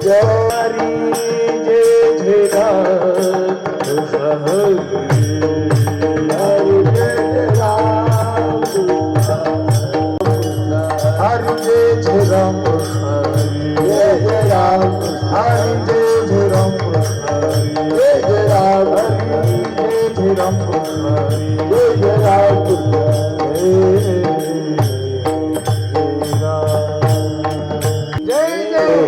जय जय राम हरि जय राम हरि जय राम जय जय राम हरि जय राम जय जय राम हरि जय राम जय जय राम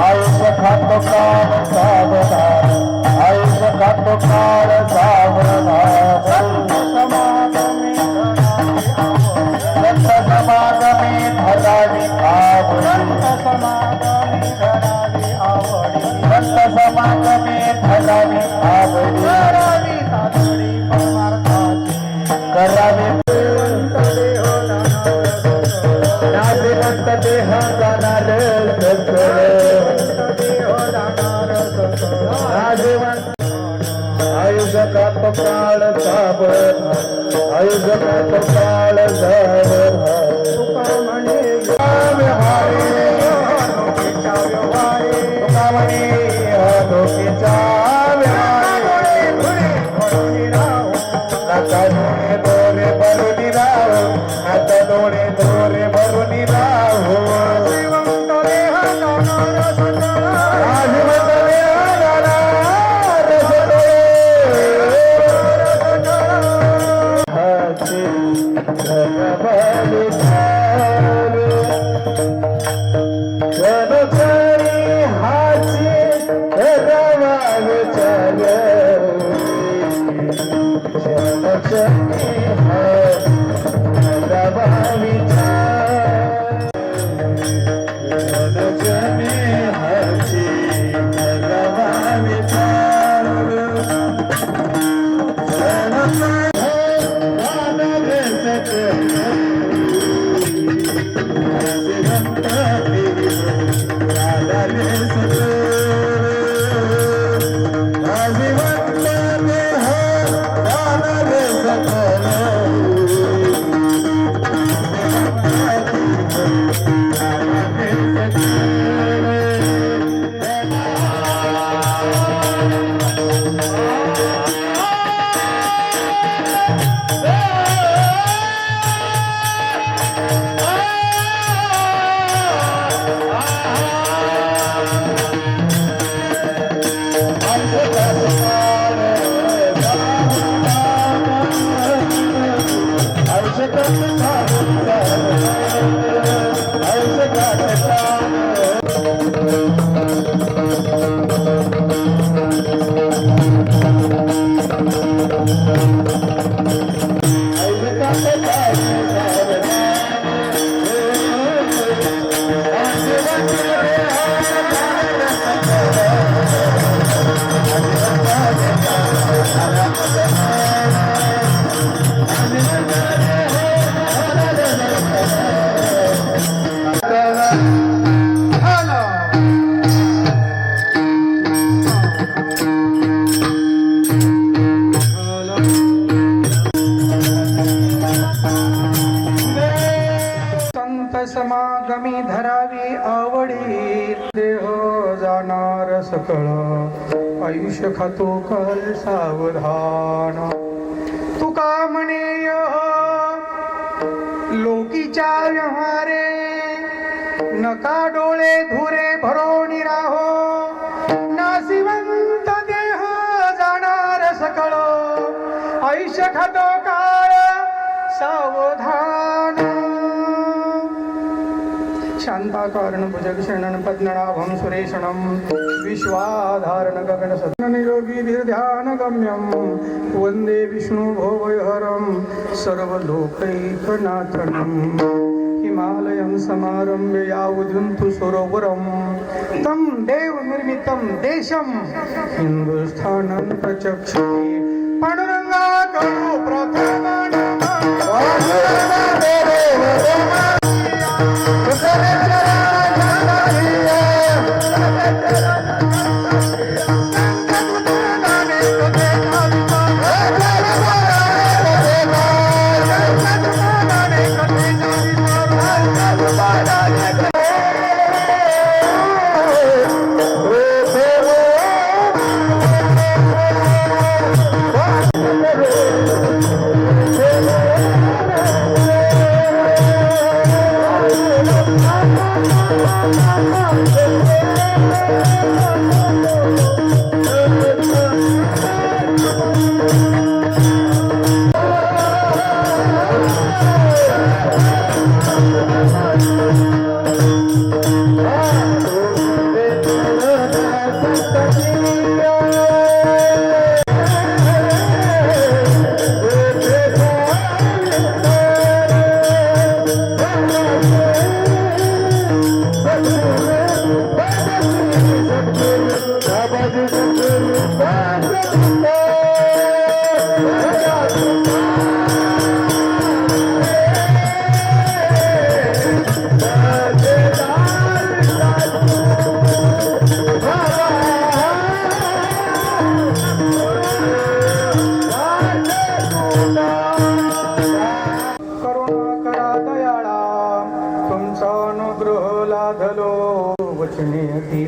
आयुष्य खातो काळ सावधान आयुष्य खातो काळ सावधान संत समागमे धरावी आवडी संत समागमे धरावी आवडी करावी नाशिवंत देह जाणार आयुष्य खातो काळ सावधान आयुष्य खातो काळ सावधान दोरे भरून राहो आता डोळे दोरे भरून राहो समागमी धरावी आवडी देह जाणार सकळ आयुष्य खातो काल सावधान तुका म्हणे लोकीच्या व्यवहारे नका डोळे धुरे भरोनी राहो नासिवंत देह जाणार सकळ आयुष्य खातो काळ सावधान शांताकारण भुजगशयनं पद्मनाभं सुरेशनं विश्वाधारण गगनसदनं निरोगी धीर्ध्यान गम्यं वन्दे विष्णुभोवहरं सर्वलोकैकनाथनं हिमालयं समारम्भे यावदुन्तु सरोवरं तं देवनिर्मितं देशं हिन्दुस्थानं प्रचक्षते पांडुरंगा करू प्रथमं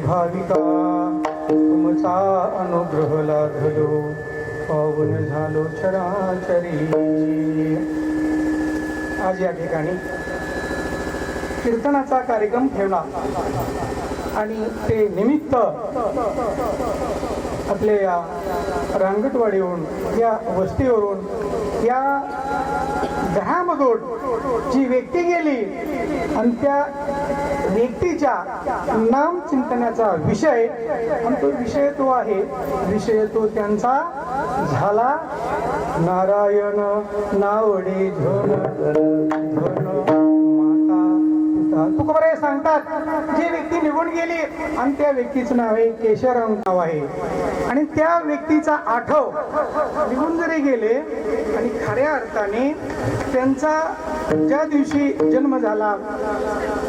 भाविका तुमचा अनुग्रह लाभलो पावन झालो चराचरी। आज या ठिकाणी कीर्तनाचा कार्यक्रम ठेवला आणि ते निमित्त आपल्या या रांगटवाडीवरून या वस्तीवरून या घरामधून जी व्यक्ती गेली आणि त्या व्यक्तीच्या नाम चिंतनाचा विषय आणि तो विषय तो आहे विषय तो त्यांचा झाला नारायण नावडे झोन तुकोबाराय सांगतात जी व्यक्ती निघून गेली आणि त्या व्यक्तीचं नाव आहे केशवराम नाव आहे आणि त्या व्यक्तीचा आठव निघून जरी गेले आणि खऱ्या अर्थाने त्यांचा ज्या दिवशी जन्म झाला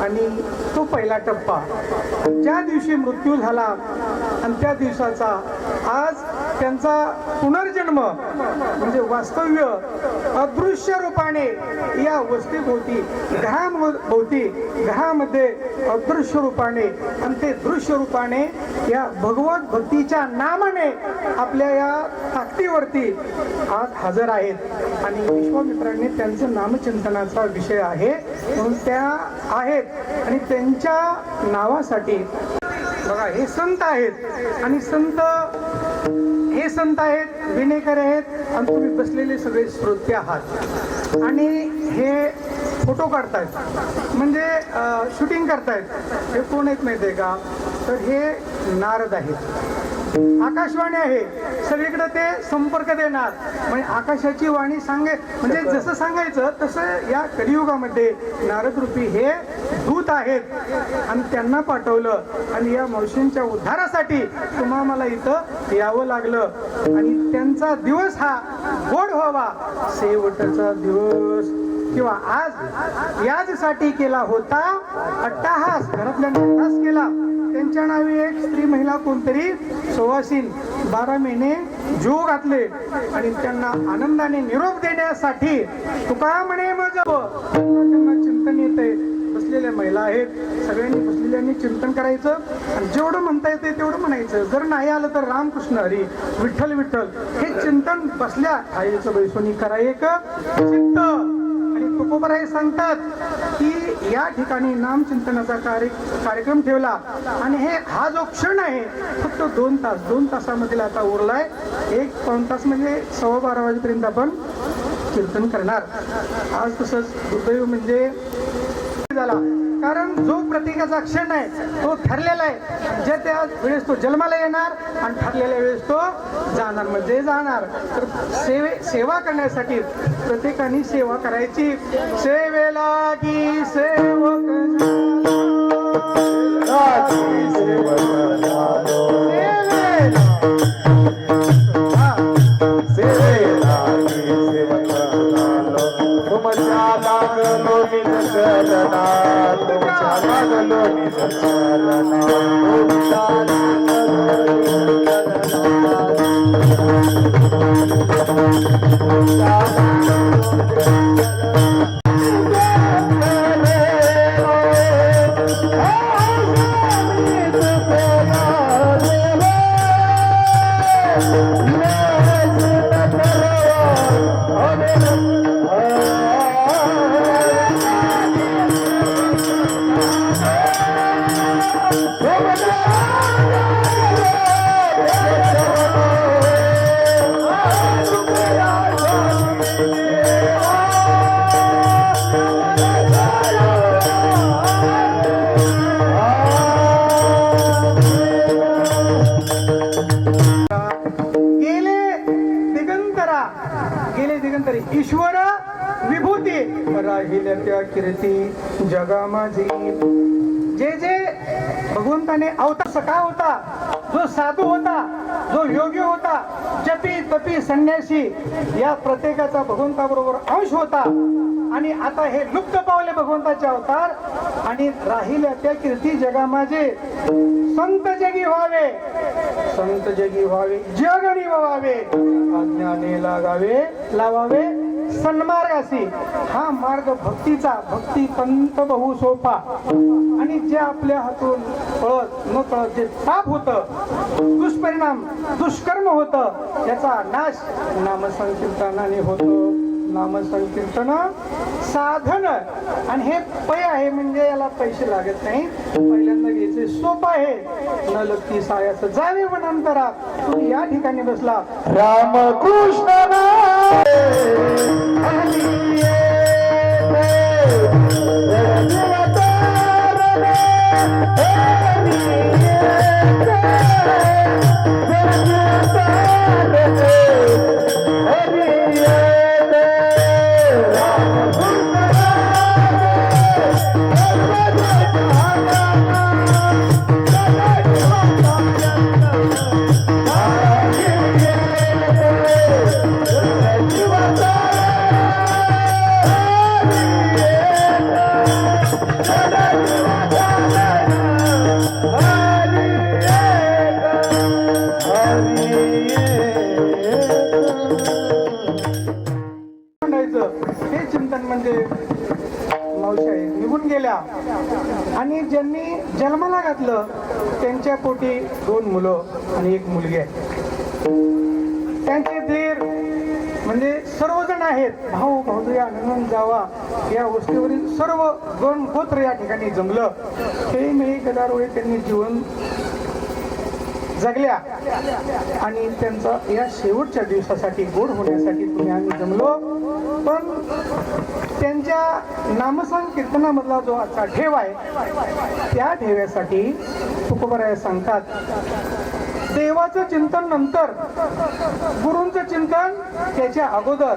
आणि तो पहिला टप्पा ज्या दिवशी मृत्यू झाला आणि त्या दिवसाचा आज त्यांचा पुनर्जन्म म्हणजे वास्तव्य अदृश्य रूपाने या वस्तीभोवती घराभोवती घरामध्ये अदृश्य रूपाने आणि ते दृश्य रूपाने या भगवत भक्तीच्या नामाने आपल्या या ताकदीवरती आज हजर आहेत आणि विश्वामित्रांनी त्यांचं नामचिंतनाचा विषय आहे म्हणून त्या आहेत आणि त्यांच्या नावासाठी बघा हे संत आहेत आणि हे संत आहेत विनेकर आहेत आणि तुम्ही बसलेले सगळे श्रोते आहात आणि हे फोटो काढतायत म्हणजे शूटिंग करतायत. हे कोण आहेत माहिती आहे का? तर हे नारद आहेत. आकाशवाणी आहे, सगळीकडे ते संपर्क देणार. म्हणजे आकाशाची वाणी म्हणजे जसं सांगायचं तसं या कलियुगामध्ये नारद रूपी हे दूत आहेत आणि त्यांना पाठवलं. आणि या मावशींच्या उद्धारासाठी तुम्हा मला इथं यावं लागलं आणि त्यांचा दिवस हा गोड व्हावा. शेवटचा दिवस किंवा आज याचसाठी केला होता अट्टाहास, घरातल्यांनी अट्टाहास केला. त्यांच्या नावे एक स्त्री महिला कोणतरी सुवासीन 12 महिने जीव घातले आणि त्यांना आनंदाने निरोप देण्यासाठी तुका म्हणे मग त्यांना चिंतन येते. बसलेल्या महिला आहेत, सगळ्यांनी बसलेल्यांनी चिंतन करायचं आणि जेवढं म्हणता येते तेवढं म्हणायचं. जर नाही आलं तर रामकृष्ण हरी, विठ्ठल विठ्ठल हे चिंतन बसल्या आईचं बैसोनी करायक चित्त. आणि तुकोबराय सांगतात की या ठिकाणी नामचिंतनाचा कार्यक्रम ठेवला आणि हा जो क्षण आहे फक्त 2 तास, 2 तासामधील आता उरलाय. 1 पाऊण तास म्हणजे 12:15 वाजेपर्यंत आपण कीर्तन करणार. आज तसंच दुर्दैव म्हणजे झाला, कारण जो प्रत्येकाचा क्षण आहे तो ठरलेला आहे. जे त्या वेळेस तो जन्माला येणार आणि ठरलेल्या वेळेस तो जाणार म्हणजे जाणार. तर सेवा करण्यासाठी प्रत्येकाने सेवा करायची. सेवेला की सेवक ईश्वर विभूती राहिल्या त्या कीर्ती जगा माझी. जे जे भगवंताने अवतार सखा होता, जो साधू होता, जो योगी होता, जपी तपी संन्यासी या प्रत्येकाचा भगवंताबरोबर अंश होता. आणि आता हे लुप्त पावले भगवंताचे अवतार आणि राहिल्या त्या कीर्ती जगा माझे. संत जगी व्हावे, संत जगी व्हावे, जगणी व्हावे, अज्ञाने लावावे सन्मार्गासी. हा मार्ग भक्तीचा, भक्ती पंत बहु सोपा. आणि जे आपल्या हातून कळत न कळत जे पाप होतं, दुष्परिणाम, दुष्कर्म होतं, याचा नाश नामसंकीर्तनाने होतो. नामसंकीर्तन साधन आणि हे पै आहे म्हणजे याला पैसे लागत नाही. पहिल्यांदा घ्यायचे सोपं आहे. न लगती सायाचं जावे वनांतरा. तुम्ही या ठिकाणी बसला रामकृष्ण हे चिंतन म्हणजे मावशी निघून गेल्या. आणि ज्यांनी जन्माला घातलं त्यांच्या पोटी 2 मुलं आणि 1 मुलगी आहे. त्यांचे धीर म्हणजे सर्वजण आहेत. भाऊ भाऊया आनंद जावा या गोष्टीवरील सर्व गण गोत्र या ठिकाणी जमलं. हे मी गदारोळे त्यांनी जीवन जगल्या आणि त्यांचा या शेवटच्या दिवसासाठी गोड होण्यासाठी तुम्ही आम्ही जमलो. पण त्यांच्या नामसंकीर्तनामधला जो आजचा ठेव आहे त्या ठेव्यासाठी तुकोबराय सांगतात, देवाचं चिंतन नंतर, गुरूंचं चिंतन त्याच्या अगोदर,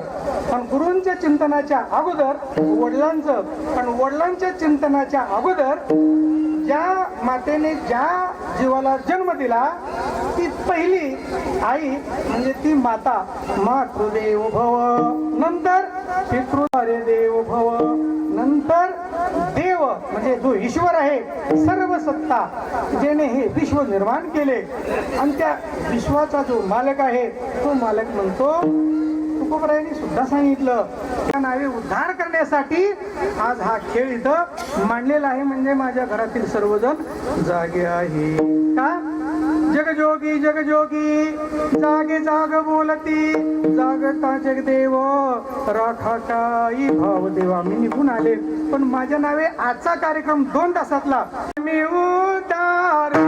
आणि गुरूंच्या चिंतनाच्या अगोदर वडिलांचं, आणि वडिलांच्या चिंतनाच्या अगोदर ज्या मातेने ज्या जीवाला जन्म दिला ती पहिली आई म्हणजे ती माता. मातृदेव भव, नंतर पितृ देव भव, नंतर देव म्हणजे जो ईश्वर आहे, सर्व सत्ता ज्याने हे विश्व निर्माण केले, आणि त्या विश्वाचा जो मालक आहे तो मालक म्हणतो, तुकोबरायांनी सुद्धा सांगितलं, त्या नावे उद्धार करण्यासाठी आज हा खेळ इथं मांडलेला आहे. म्हणजे माझ्या घरातील सर्वजण जागे आहे का? जगजोगी जगजोगी जागे जाग बोलती, जागता जगदेव राखाटाई भाव देवा. मी निघून आले, पण माझ्या नावे आजचा कार्यक्रम 2 तासातला. मी उद्धार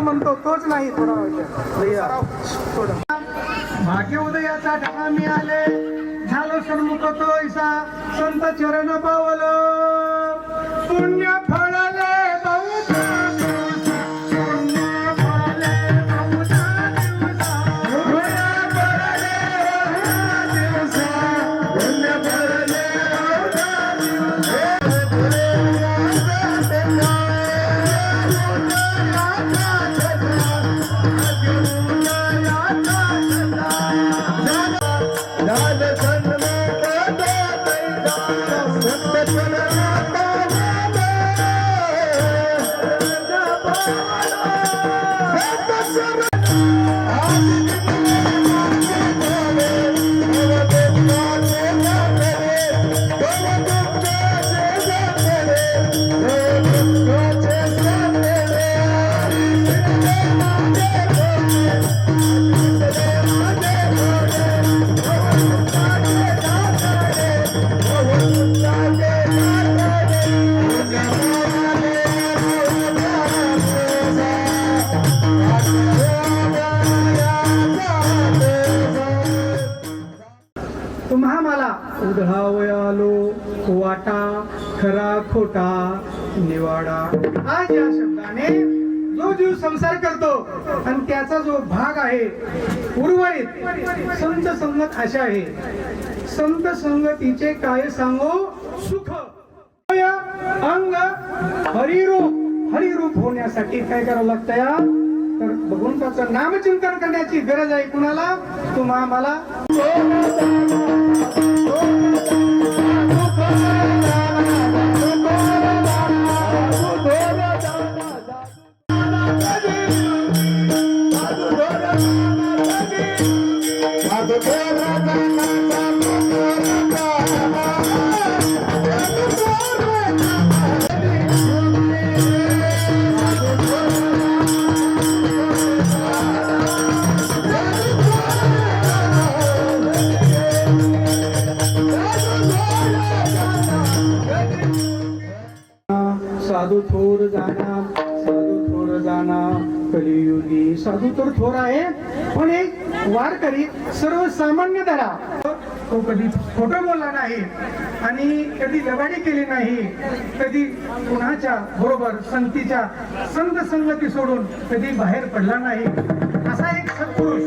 म्हणतो तोच नाही, थोडा भाग्य उदयाचा ढगा मिळाले, झालो सन्मुख तो ऐसा संत चरण पावल, पुण्य फळले बहुधा दिवसा, पुण्य फळले बहुधा दिवसा, पुण्य फळले बहुधा दिवसा, पुण्य फळले बहुधा दिवसा. तुम्हा मला उधळावयालो वाटा खरा खोटा निवाडा. आज या शब्दाने जो जीव संसार करतो आणि त्याचा जो भाग आहे उर्वरित संत संगत अशा आहे. संत संगतीचे काय सांगो सुख, अंग हरिरूप होण्यासाठी काय करावं लागतं या? तर भगवंताचं नामचिंतन करण्याची गरज आहे. कुणाला? तुम्हा मला. साधू थोर जाना कलियुगी. साधू तर थोर आहे, पण एक वारकरी सर्वसामान्य धरा. तो कधी खोटं बोलला नाही आणि कधी लबाडी केली नाही, कधी कुणाच्या बरोबर संगतीच्या संत संगती सोडून कधी बाहेर पडला नाही, असा एक सत्पुरुष.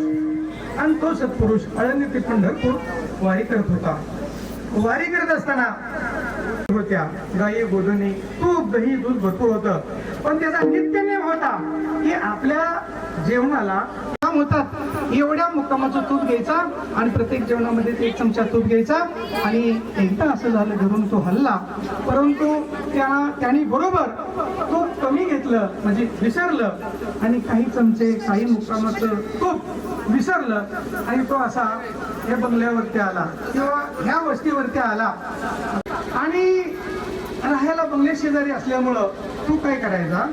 आणि तो सत्पुरुष आळंदी ते पंढरपूर वारी करत होता. वारी करत असताना होत्या, गाई गोधने, तूप दही दूध भरपूर होतं. पण त्याचा नित्य नियम होता की आपल्या जेवणाला काम होतात एवढ्या मुक्कामाचं तूप घ्यायचा आणि प्रत्येक जेवणामध्ये 1 चमचा तूप घ्यायचा. आणि एकदा असं झालं घरून तो हल्ला, परंतु त्याने बरोबर तूप कमी घेतलं म्हणजे विसरलं आणि काही चमचे काही मुक्कामाचं तूप विसरलं आणि तो असा या बंगल्यावरती आला किंवा ह्या वस्तीवरती आला. आणि राहायला बंगले शेजारी असल्यामुळं तू काय करायचा,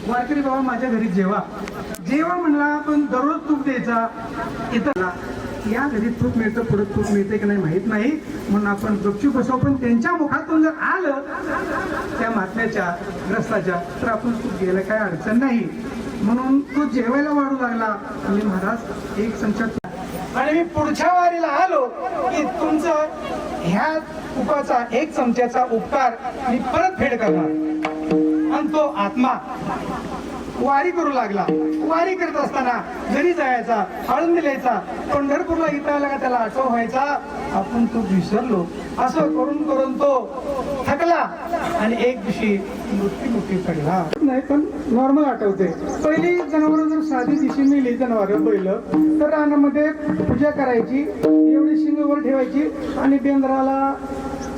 वारकरी बाबा माझ्या घरी जेवा म्हणला, पण दररोज तूप द्यायचा. इथं या घरी तूप मिळतं, पुढे तूप मिळते की नाही माहित नाही, म्हणून आपण गपचूप बसव. पण त्यांच्या मुखातून जर आलं त्या महात्म्याच्या ग्रस्ताच्या तर आपण तूप घ्यायला काय अडचण नाही. म्हणून तो जेवायला वाढू लागला आणि महाराज 1 चमचा. आणि मी पुढच्या वारीला आलो की तुमचं ह्या तुपाचा 1 चमच्याचा उपकार मी परत फेड करणार. आणि तो आत्मा वारी करू लागला. वारी करत असताना घरी जायचा, आळंदी लिहायचा, पंढरपूरला इथं आला का त्याला आठव व्हायचा आपण तो विसरलो. असं करून करून तो थकला आणि एक दिवशी मृत्यू पडला. नाही पण नॉर्मल आठवते. पहिली जनावर जर साधी दिशी मिली जनावर पहिलं तर रानामध्ये पूजा करायची, एवढी शिंग वर ठेवायची आणि बेंद्राला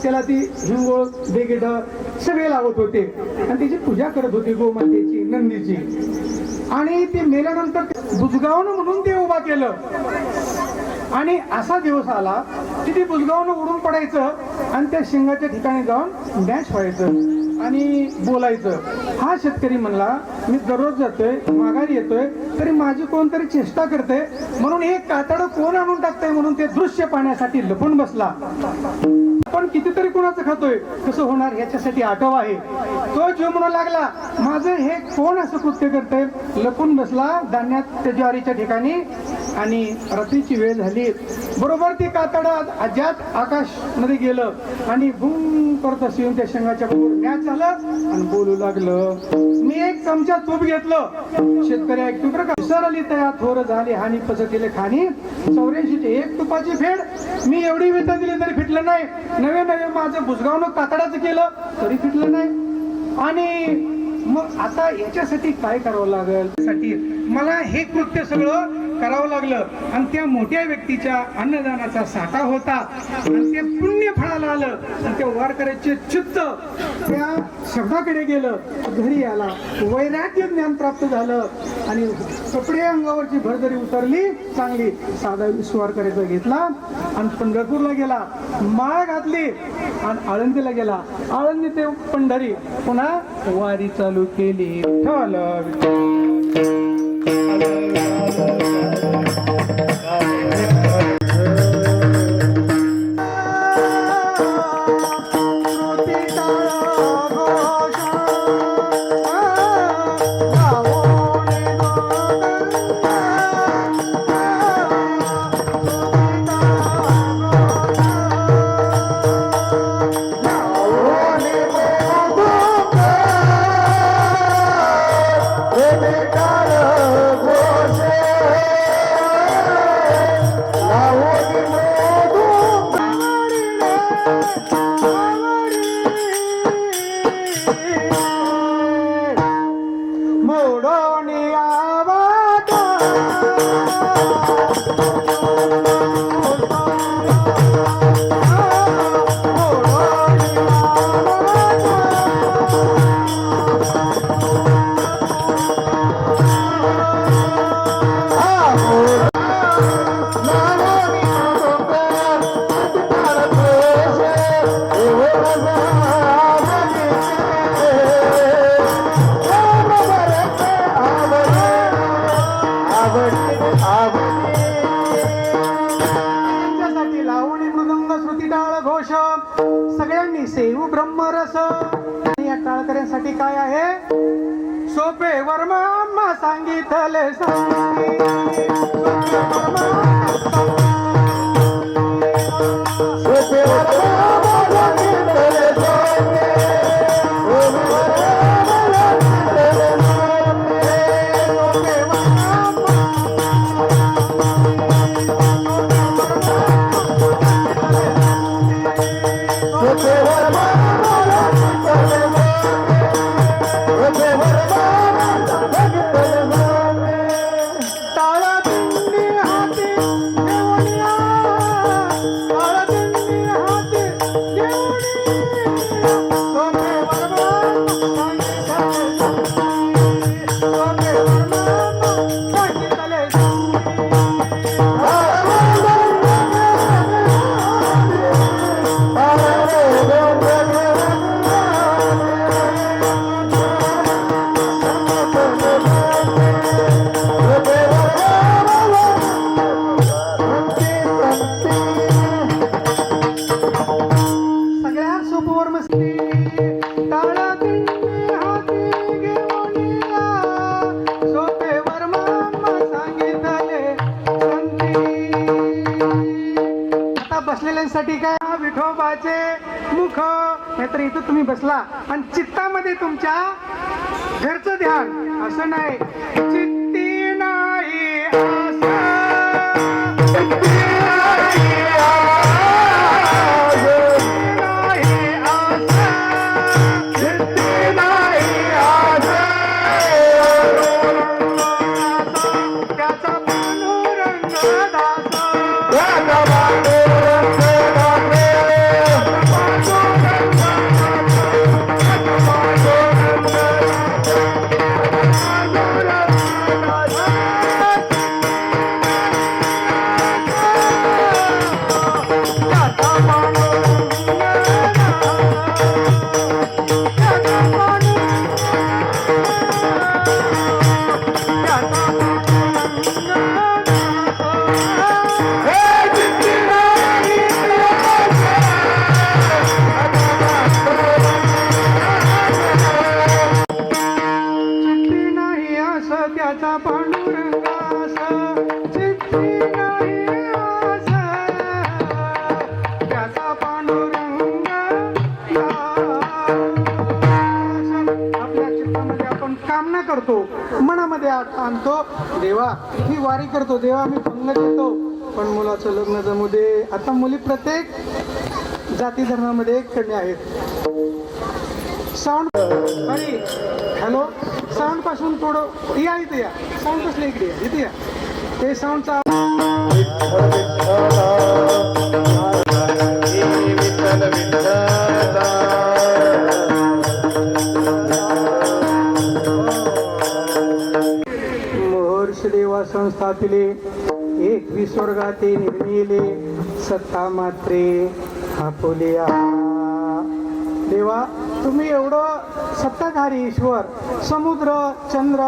त्याला ती हिंगोळ बेगेड सगळे लावत होते आणि त्याची पूजा करत होते गोमातेची, नंदीची. आणि ते मेल्यानंतर बुजगावणं म्हणून ते उभा केलं. आणि असा दिवस आला की ते बुजगावणं उडून पडायचं आणि त्या शिंगाच्या ठिकाणी जाऊन डॅश व्हायचं आणि बोलायचं. हा शेतकरी म्हणला मी दररोज जातोय, माघारी येतोय, तरी माझी कोणतरी चेष्टा करते म्हणून एक कातडं कोण आणून टाकतंय म्हणून ते दृश्य पाहण्यासाठी लपून बसला. पण कितीतरी कोणाचं खातोय, कसं होणार याच्यासाठी आठव आहे. तो जीव म्हणू लागला माझं हे कोण असं कृत्य करतंय. लपून बसला धान्यात त्या ज्वारीच्या ठिकाणी आणि रात्रीची वेळ झाली. बरोबर ती कातडं अज्यात आकाश मध्ये गेलं आणि बुम करत असून त्या शेंगाच्या बरोबर मॅच झालं आणि बोलू लागलं मी 1 चमचा तूप घेतलं. शेतकरी ऐकतो बरं का. विसरली तया थोर झाली हानी पचतीले खाणी 84ची 1 तुपाची फेड मी एवढी वेता दिली तरी फिटलं नाही. नवे माझं बुजगावनं कातडाचं केलं तरी फिटलं नाही. आणि मग आता याच्यासाठी काय करावं लागेल, साठी मला हे कृत्य सगळं करावं लागलं. आणि त्या मोठ्या व्यक्तीच्या अन्नदानाचा साठा होता आणि ते पुण्य फळाला आलं आणि त्या वारकऱ्याचे चित्त त्या शब्दाकडे गेलं. घरी आला, वैराग्य ज्ञान प्राप्त झालं आणि कपडे अंगावरची भरदरी उतरली, चांगली साधा विश्वार करायचा घेतला आणि पंढरपूरला गेला, माळ घातली आणि आळंदीला गेला. आळंदी ते पंढरी पुन्हा वारी चालू केली. सगळ्यांनी सेवू ब्रह्मरस. या टाळकऱ्यांसाठी काय आहे, सोपे वर्मा आम्हा सांगितले टाळाबिंदी हाती घेऊनिया, टाळाबिंदी हाती घेऊनिया, सोने वर्मा सोने वर्मा सांगितले सगळ्या सोपवर मस्ती टाळाबिंदी हाती घेऊनिया, सोपे वर्मा सांगितले संती. आता बसलेल्यांसाठी काय विठोबाचे मुख, नाहीतर इथं तुम्ही बसला आणि चित्तामध्ये तुमच्या घरचं ध्यान असं नाही. चित्ती नाही असं, चित्ती नाही त्याचा पांडुरंग चित्ती नाही असं त्याचा पांडुरंगास, चित्ती नाही असं त्याचा पांडुरंग. आपल्या चित्तामध्ये आपण कामना करतो, मनामध्ये आणतो, देवा ही वारी करतो, देवा मी भंग देतो, पण मुलाचं लग्न जमू दे. आता मुली प्रत्येक जाती धर्मामध्ये कमी आहेत. साऊंड अरे हॅलो, साऊंड पासून थोडं या, इथे या. साऊंड कसलं इकडे या, इथे या. ते साऊंडचा महर्षी देवा संस्थापिले, एक विस्वर्गाते निर्मिले, सत्ता मात्रे आपुलिया. देवा तुम्ही एवढं सत्ताधारी ईश्वर, समुद्र चंद्र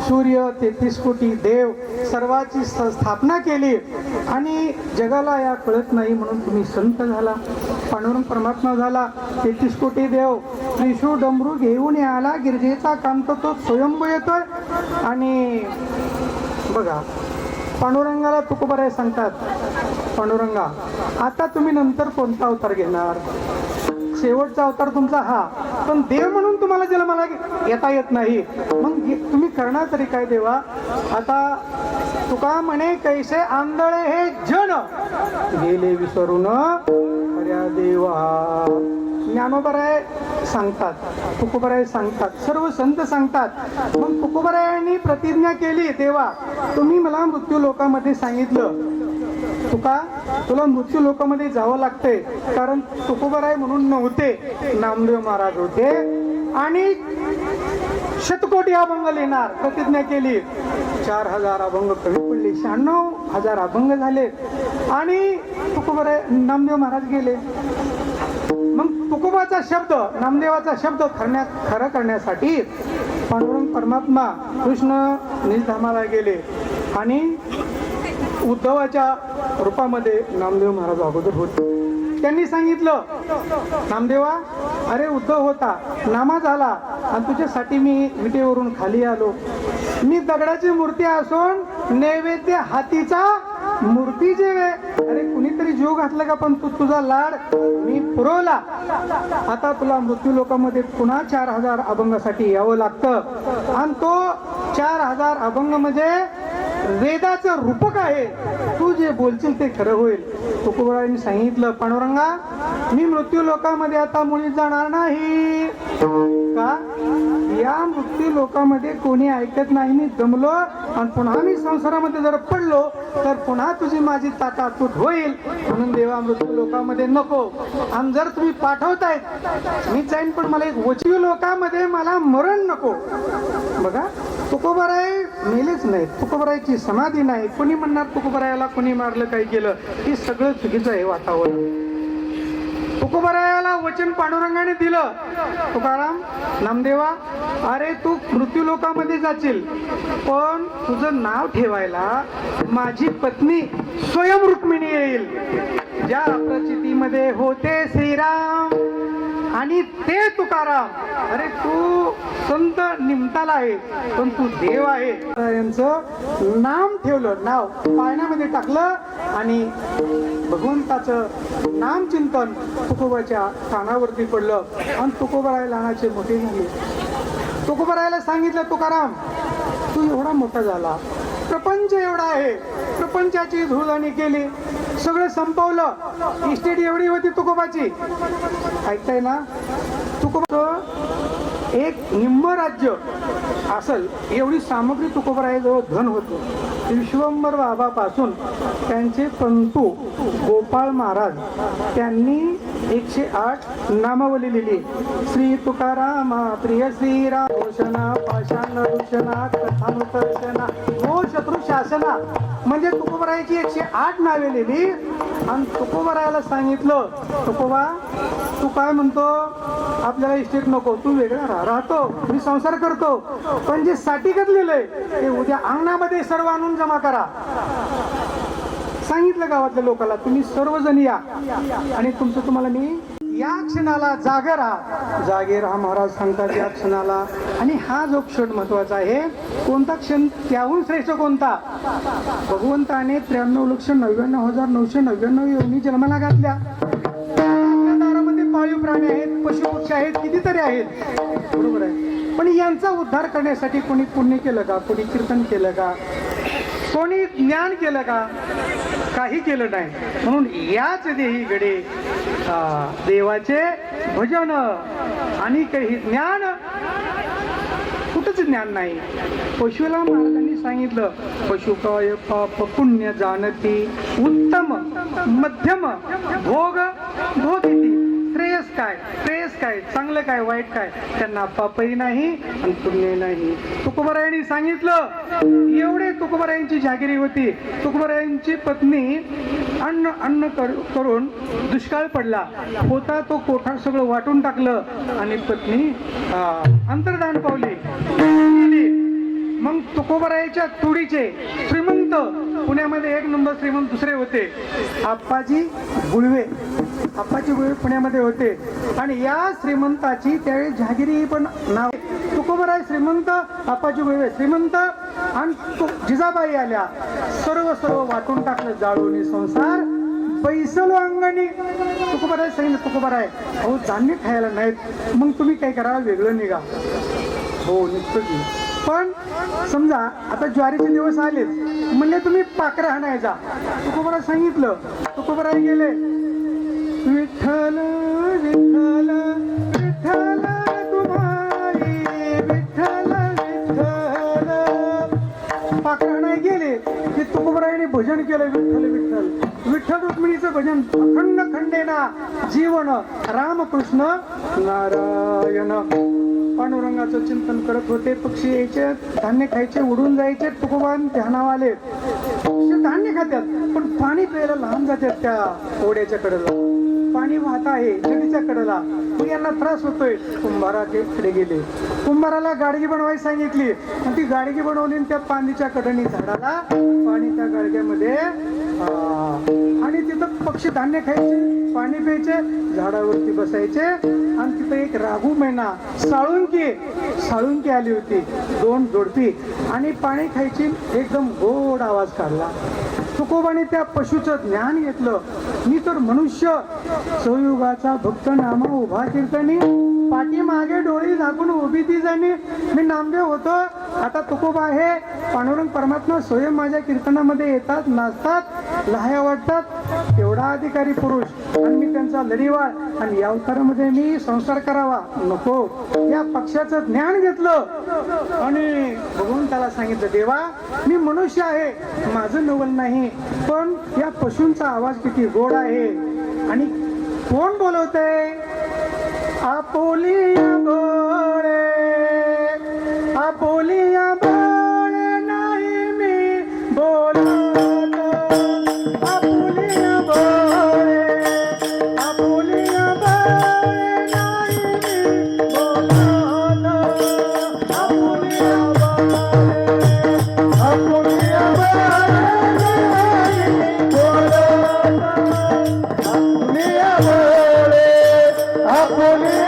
सूर्य 33 कोटी देव सर्वाची स्थापना केली आणि जगाला या कळत नाही म्हणून तुम्ही संत झाला, पांडुरंग परमात्मा झाला. 33 कोटी देव त्रिशूळ डमरू घेऊन आला, गिरजेचा कांत तो स्वयंभू येतोय. आणि बघा पांडुरंगाला तुकोबाराय सांगतात, पांडुरंगा आता तुम्ही नंतर कोणता अवतार घेणार, शेवटचा अवतार तुमचा हा, पण देव म्हणून तुम्हाला जन्माला येता येत नाही, मग तुम्ही करणार तरी काय देवा. आता तुका म्हणे कैसे आंधळे हे जन गेले विसरून खऱ्या देवा. ज्ञानोबराय सांगतात, तुकोबाराय सांगतात, सर्व संत सांगतात. मग तुकोबारायांनी प्रतिज्ञा केली, देवा तुम्ही मला मृत्यू लोकामध्ये सांगितलं, तुला मृत्यू लोकामध्ये जावं लागतंय, कारण तुकोबाराय म्हणून नव्हते, नामदेव महाराज होते आणि शतकोटी अभंग लिहिणार प्रतिज्ञा केली. 4000 अभंग कमी पडले, 96,000 अभंग झाले आणि तुकोबाराय नामदेव महाराज गेले. मग तुकोबाचा शब्द, नामदेवाचा शब्द खरं करण्यासाठी पांडुरंग परमात्मा कृष्ण निजधामाला गेले आणि उद्धवाच्या रूपामध्ये नामदेव महाराज अगोदर होते. त्यांनी सांगितलं, नामदेवा अरे उद्धव होता, नामा झाला आणि तुझ्यासाठी मी विटेवरून खाली आलो. मी दगडाची मूर्ती असून नैवेद्य हातीचा मूर्ती जेवे. अरे कुणीतरी जीव घातला का, पण तू तुझा लाड मी पुरवला. आता तुला मृत्यू लोकांमध्ये पुन्हा 4000 अभंगासाठी यावं लागतं आणि तो 4000 अभंग म्हणजे वेदाचं रूपक आहे, तू जे बोलशील ते खरं होईल. तुकोबारायांनी सांगितलं, पांडुरंगा मी मृत्यू लोकामध्ये आता मुळीच जाणार नाही. का? या मृत्यू लोकामध्ये कोणी ऐकत नाही, मी दमलो आणि पुन्हा मी संसारामध्ये जर पडलो तर पुन्हा तुझी माझी ताटातूट होईल. म्हणून देवा मृत्यू लोकामध्ये नको. आणि जर तुम्ही पाठवताय मी जाईन, पण मला एक वचवी लोकामध्ये मला मरण नको. बघा, तुकोबाराय मेलेच नाही, तुकोबारायची समाधी नाही. कोणी म्हणणार तुकोबारायाला कोणी मारलं, काही केलं, हे सगळं चुकीचं आहे वातावरण. तुकोबारायाला वचन पांडुरंगाने दिलं, तुकाराम नामदेवा, अरे तू मृत्यू लोकामध्ये जाशील, पण तुझं नाव ठेवायला माझी पत्नी स्वयं रुक्मिणी येईल. ज्या प्रचितीमध्ये होते श्रीराम आणि ते तुकाराम. अरे तू संत निमताला आहे, पण तू देव आहे. यांचं नाम ठेवलं, नाव पाळण्यामध्ये टाकलं आणि भगवंताचं नाम चिंतन तुकोबाच्या कानावरती पडलं आणि तुकोबाराय लहानाचे मोठे झाले. तुकोबारायला सांगितलं, तुकाराम तू एवढा मोठा झाला, प्रपंच एवढा आहे, प्रपंचाची धुळधाणी केली, सगळं संपवलं, इस्टेट एवढी होती तुकोबाची. ऐकताय ना? तुकोबाचं एक निम्म राज्य असल एवढी सामग्री तुकोबारायाजवळ धन होतं. विश्वंभर बाबापासून त्यांचे पंतू गोपाळ महाराज त्यांनी 108 नामावली लिहिली. श्री तुकाराम प्रिय श्रीराम भूषणा पाषाण भूषणा कथानुदर्शना हो शत्रू शासना. म्हणजे तुकोबारायाची 108 नावे लिहिली. आणि तुकोबारायाला सांगितलं, तुकोबा तू काय म्हणतो, आपल्याला इस्टेट नको, तू वेगळा राहतो, मी संसार करतो, पण जे साठीगत लिहिलंय ते उद्या अंगणामध्ये सर्व आणून जमा करा. सांगितलं गावातल्या लोकांना, तुम्ही सर्वजण या आणि तुमचं तुम्हाला मी या क्षणाला जागे राहा. जागे राहा महाराज सांगतात या क्षणाला. आणि हा जो क्षण महत्वाचा आहे, कोणता क्षण त्याहून श्रेष्ठ कोणता? भगवंताने 93,99,999 योनी जन्माला घातल्या. दारामध्ये पाळीव प्राणी आहेत, पशु पक्षी आहेत, कितीतरी आहेत, बरोबर आहे. पण यांचा उद्धार करण्यासाठी कोणी पुण्य केलं का? कोणी कीर्तन केलं का? कोणी ज्ञान केलं का? काही केलं नाही. म्हणून याच देही गडे देवाचे भजन आणि काही ज्ञान, कुठंच ज्ञान नाही. पशुला महाराजांनी सांगितलं, पशु काय पाप पुण्य जाणती, उत्तम मध्यम भोग भोगिती. श्रेयस काय, प्रेयस काय, चांगलं काय, वाईट काय, त्यांना पापही नाही आणि पुण्य नाही. तुकोबारायांनी सांगितलं, एवढे तुकोबारायांची जागिरी होती. तुकोबारायांची पत्नी अन्न करून दुष्काळ पडला होता, तो कोठार सगळं वाटून टाकलं आणि पत्नी अंतर्धान पावली. मग तुकोबारायाच्या तुडीचे श्रीमंत पुण्यामध्ये 1 नंबर श्रीमंत दुसरे होते आप्पाजी गुळवे. आप्पाजी गुळवे पुण्यामध्ये होते. आणि या श्रीमंताची त्यावेळी जहागिरी पण नाव तुकोबाराय श्रीमंत, आप्पाजी गुळवे श्रीमंत आणि जिजाबाई आल्या. सर्व वाटून टाकलं, जाळून संसार बैसलो अंगणी. तुकोबाराय सांगितलं, तुकोबाराय अहो धान्य खायला नाहीत, मग तुम्ही काय करा, वेगळं निघा. हो निघतो की, पण समजा आता ज्वारीचे दिवस आलेत, म्हणले तुम्ही पाखरं हाणायचा. तुकोबाराय सांगितलं, तुकोबाराय गेले, विठ्ठल विठ्ठल विठ्ठल तुम्हारी विठ्ठल विठ्ठल. पाखरं हाणाय गेले की तुकोबारायाने भजन केलं, विठ्ठल विठ्ठल विठ्ठल रुक्मिणीचं भजन अखंड खंडेना जीवन रामकृष्ण नारायण. पांडुरंगाचं चिंतन करत होते. पक्षी यायचे, धान्य खायचे, उडून जायचे. तुकोबान ध्यानावाले पक्षी धान्य खात्यात, पण पाणी प्यायला लांब जातात त्या ओढ्याच्या कडेला. पाणी वाहत आहे नदीच्या कडेला, मग यांना त्रास होतोय. कुंभाराकडे गेले, कुंभाराला गाडगी बनवायला सांगितली आणि ती गाडगी बनवली आणि त्या पाणीच्या कडेने झाडाला पाणी त्या गाडग्यामध्ये आणि तिथं पक्षी धान्य खायचे, पाणी प्यायचे, झाडावरती बसायचे. आणि तिथं एक राघू मैना साळुंकी आली होती, 2 जोडपी, आणि पाणी खायची. एकदम गोड आवाज काढला. तुकोबाने त्या पशुचं ज्ञान घेतलं. मी तर मनुष्य संयुगाचा भक्त नामा उभा कीर्तनी, पाठीमागे डोळी झाकून उभी ती जाणी. मी नामदेव होतो, आता तुकोबा आहे. पांडुरंग परमात्मा स्वयं माझ्या कीर्तनामध्ये येतात, नाचतात, लहाया वाटतात. एवढा अधिकारी पुरुष आणि मी त्यांचा लढीवाळ, आणि या अवतारामध्ये मी संसार करावा नको. या पक्षाचं ज्ञान घेतलं आणि बघून त्याला सांगितलं, देवा मी मनुष्य आहे, माझं नवल नाही, पण या पशूंचा आवाज किती गोड आहे. आणि कोण बोलवतंय? आपोलिया बोळे, आपोलिया बोळे नाही मी बोलत. आपोलिया बोळे, आपोलिया बोळे नाही मी बोलत. आपोलिया बोळे, आपोलिया बोळे नाही मी बोलत. आपोलिया बोळे, आपोलिया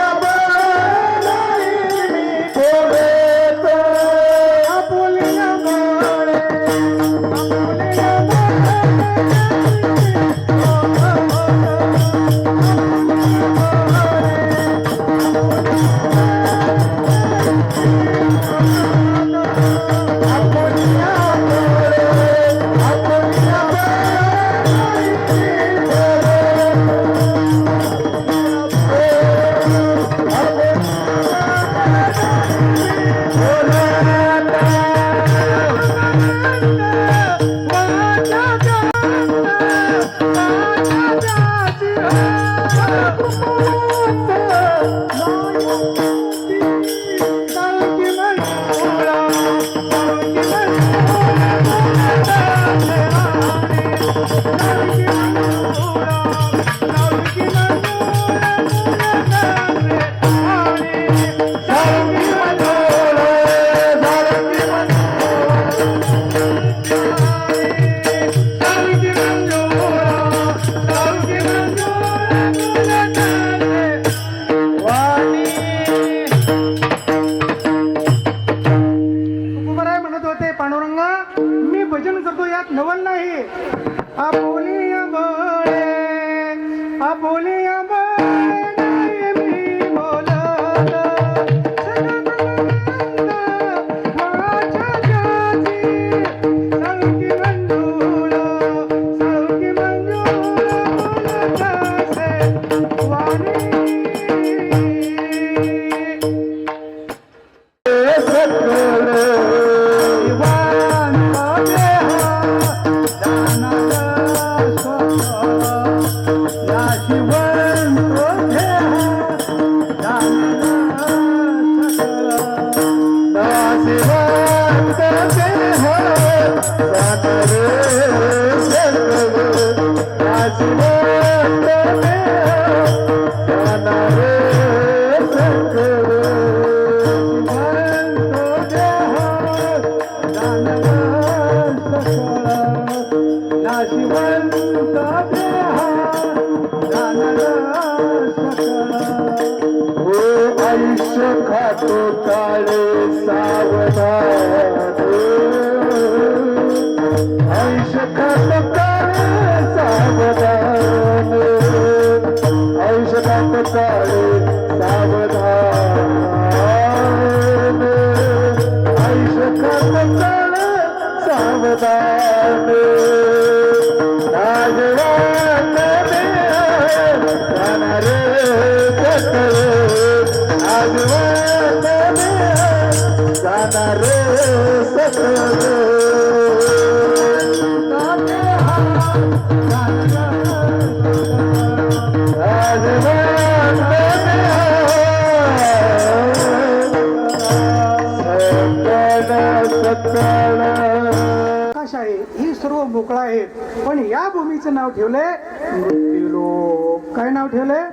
आकाश आहे, ही सर्व मोकळा आहे, पण या भूमीचं नाव ठेवलंय मृत्यूलोक. काय नाव ठेवलंय?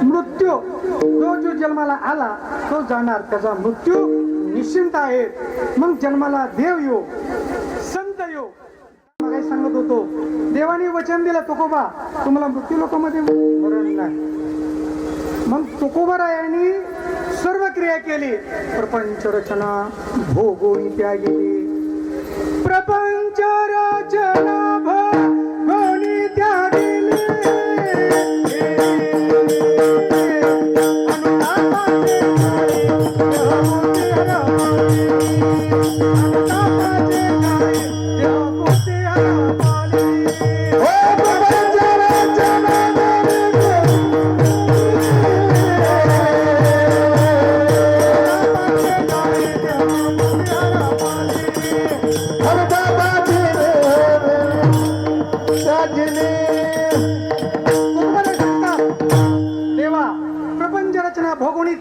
मृत्यू. तो जो जन्माला आला तो जाणार, त्याचा मृत्यू निश्चिंत आहे. मग जन्माला देव योग, संत योग. काय सांगत होतो, देवाने वचन दिलं तुकोबा तुम्हाला मृत्यू लोकांमध्ये मरण नाही. मग तुकोबारायांनी सर्व क्रिया केली. प्रपंच रचना भोगोनी त्या गेली. प्रपंच रचना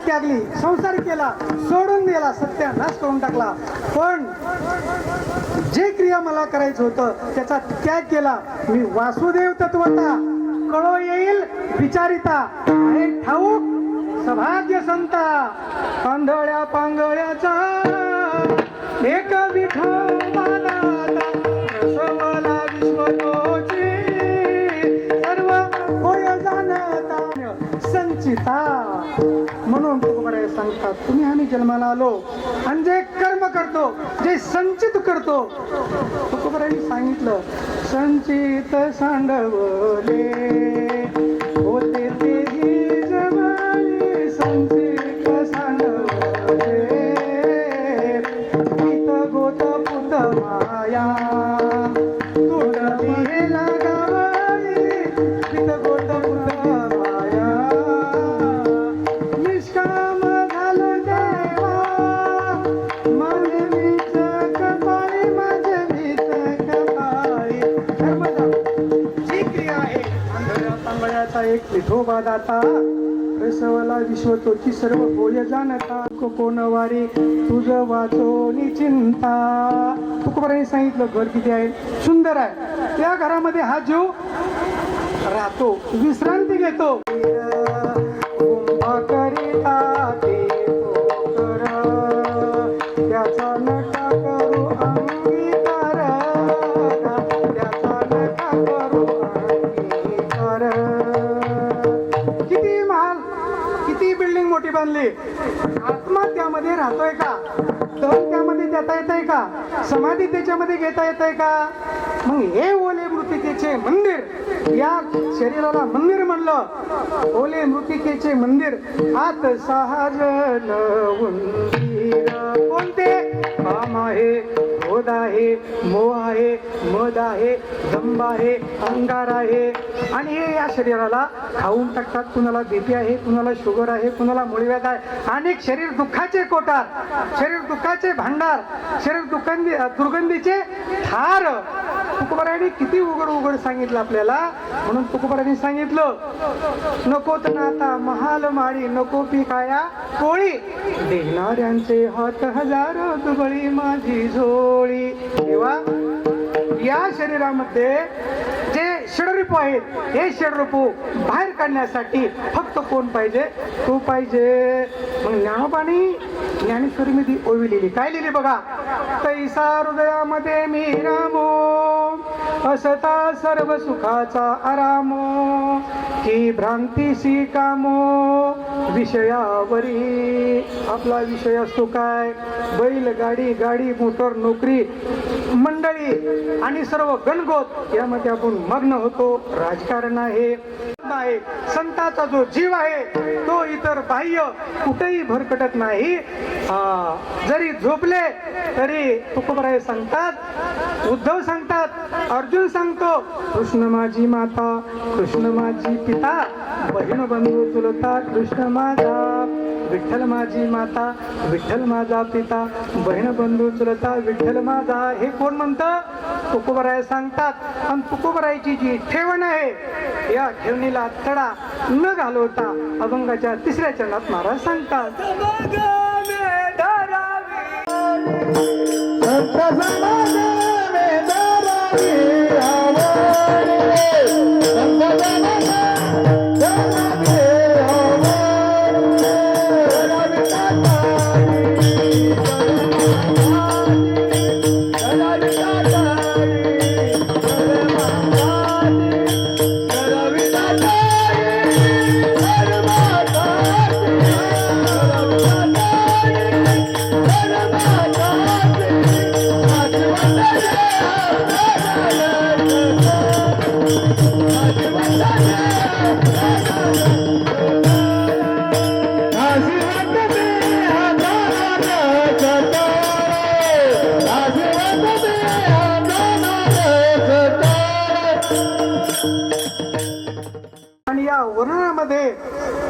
त्यागली, संसार केला, सोडून दिला, सत्यानाश करून टाकला. पण जे क्रिया मला करायचं होतं त्याचा त्याग केला. मी वासुदेव तत्वता, कळो येईल विचारिता, हे ठाऊक सभाग्य संता. पांधळ्या पांगळ्याचा एक विठोबा दाता, रसवला विश्वतोची सर्व होय जाणता संचिता. म्हणून तुकोबाराय सांगतात, तुम्ही आम्ही जन्माला आलो आणि जे कर्म करतो, जे संचित करतो, तुकोबारायांनी सांगितलं, संचित सांडवले होते तेही जमाने, संचित सांडवले गीत गोत पुत माया, तुटली लगावली गीत गोत पुत माया. निष्काम झालं देवा माझे वीच कपाळी, माझे वीच कपाळी. धर्मदा जी क्रिया आहे, आंधळ्या पांगळ्याचा एक विठोबा दाता, रसवला विश्वतोची सर्व होय जाणता. कोण वारी तुझ वाचोनी चिंता. तुकोबारायांनी सांगितलं, घर किती आहे, सुंदर आहे, त्या घरामध्ये हा जीव राहतो, विश्रांती घेतो. कुंभा करिता ते पोकर, त्याचा नका करू अंगीकार, त्याचा नका करू अंगीकार. किती महाल, किती बिल्डिंग मोठी बांधली, आत्मा त्यामध्ये राहतोय का? तन त्यामध्ये देता येत आहे का? समाधी त्याच्यामध्ये घेता येत आहे का? मग हे ओले मृतिकेचे मंदिर, या शरीराला मंदिर म्हणलं, ओले मृतिकेचे मंदिर. आत सहाजन उंदीर कोणते? काम आहे, क्रोध आहे, मोह आहे, मद आहे, दंभ आहे, अहंकार आहे, आणि हे या शरीराला खाऊन टाकतात. कुणाला बीपी आहे, कुणाला शुगर आहे, कुणाला मूळव्याध आहे, अनेक शरीर दुःखाचे कोटार, शरीर दुःखाचे भांडार, शरीर दुर्गंधीचे थार. तुकोबारायांनी किती उघड उघड सांगितलं आपल्याला. म्हणून तुकोबारायांनी सांगितलं, नकोत नाता महाल माळी, नको पिकाया कोळी, देणाऱ्यांचे हात हजार, दुबळी माझी झोळी. तेव्हा या शरीरामध्ये जे षडरूप आहेत, हे षडरूप बाहेर काढण्यासाठी फक्त कोण पाहिजे? तू पाहिजे. मग ज्ञानोबानी ज्ञानेश्वरीमध्ये ओवी लिहिली, काय लिहिली बघा, तैसा हृदयामध्ये मी रामो, असता सर्व सुखाचा आरामो, की भ्रांतीसी कामो विषयावरी. आपला विषय असतो काय? बैल गाडी, गाडी मोटर, नोकरी, मंडळी आणि सर्व गणगोत, यामध्ये आपण मग्न होतो. राजकारण आहे, संताचा जो जीव आहे तो इतर बाह्य कुठेही भरकटत नाही. जरी झोपले तरी तुकोबाराय सांगतात, उद्धव सांगतात, अर्जुन सांगतो, कृष्ण माझी माता, कृष्ण माझी पिता, बहीण बंधू चुलता कृष्ण माझा, विठ्ठल माझी माता, विठ्ठल माझा पिता, बहीण बंधू चुलता विठ्ठल माझा. हे कोण म्हणतं? तुकोबाराय सांगतात. आणि तुकोबारायची जी ठेवण आहे, या ठेवणीला तडा न घालवता अभंगाच्या 3ऱ्या चरणात महाराज सांगतात,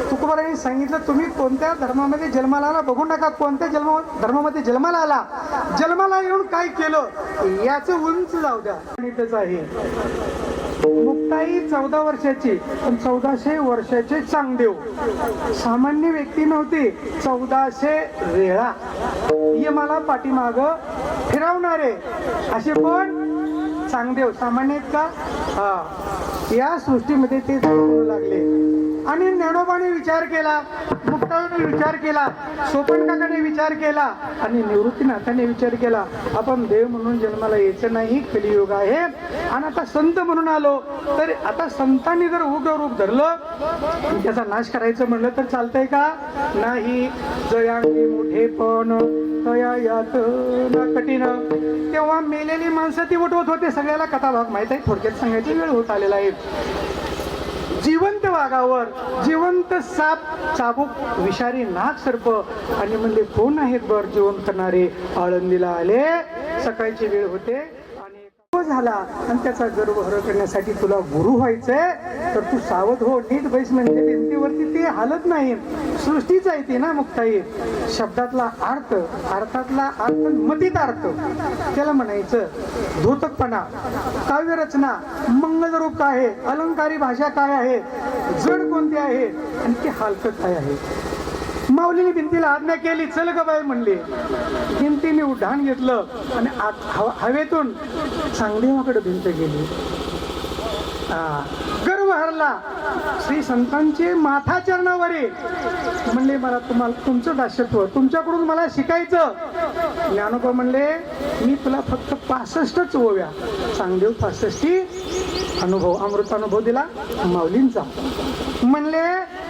तुकोबारायांनी सांगितलं, तुम्ही कोणत्या धर्मामध्ये जन्माला आला बघू नका, कोणत्या धर्मामध्ये जन्माला आला, जन्माला येऊन काय केलं याचं उंच जाऊ द्या. आहे मुक्ताई 14 वर्षाची, पण 1400 वर्षाचे चांगदेव. सामान्य व्यक्ती नव्हती, 1400 वेळा ये मला पाठीमाग फिरवणारे असे पण चांगदेव सामान्य आहेत का? हा, या सृष्टीमध्ये ते जगू लागले. आणि ज्ञानोबाने विचार केला, मुक्ताईने विचार केला, सोपन काकाने विचार केला आणि निवृत्तीनाथाने विचार केला. आपण देव म्हणून जन्माला यायचं नाही, कलियुग आहे. आणि आता संत म्हणून आलो, तर आता संतांनी जर उग्र रूप धरलं, त्याचा नाश करायचं म्हणलं तर चालतंय का? नाही. जयांगी मोठेपण तया यात ना कठीण. तेव्हा मेलेली माणसं ती उठवत होते. सगळ्याला कथाभाग माहित आहे, थोडक्यात सांगायची वेळ होत आलेला आहे. जिवंत वाघावर जिवंत साप, चाबूक, विषारी नाग, सर्प आणि म्हणले कोण आहेत बर जिवंत करणारे? आळंदीला आले, सकाळची वेळ होते आणि झाला आणि त्याचा गर्व हर करण्यासाठी तुला गुरु व्हायचंय तर तू सावध हो, नीट बैस. म्हणजे भिंतीवरती ते हालत नाही, सृष्टीच आहे ती ना मुक्ताई. शब्दातला अर्थ, अर्थातला अर्थ, मतीत अर्थ, त्याला म्हणायचं धूतकपणा. काव्यरचना, मंगल रूप काय आहे, अलंकारी भाषा काय आहे, जड कोणती आहे आणि ती हलकट काय आहे. माऊलीने भिंतीला आज्ञा केली, चल ग बाई म्हणली. भिंतीने उड्डाण घेतलं आणि हवेतून चांगदेवाकडे भिंत गेली. गर्व हरला. श्री संतांचे माथा चरणावरी म्हणले मला तुमचं दास्यत्व, तुमच्याकडून मला शिकायचं. ज्ञानोबा म्हणले मी तुला फक्त 65च ओव्या. चांगदेव 65 अनुभव, अमृत अनुभव दिला माऊलींचा. म्हणले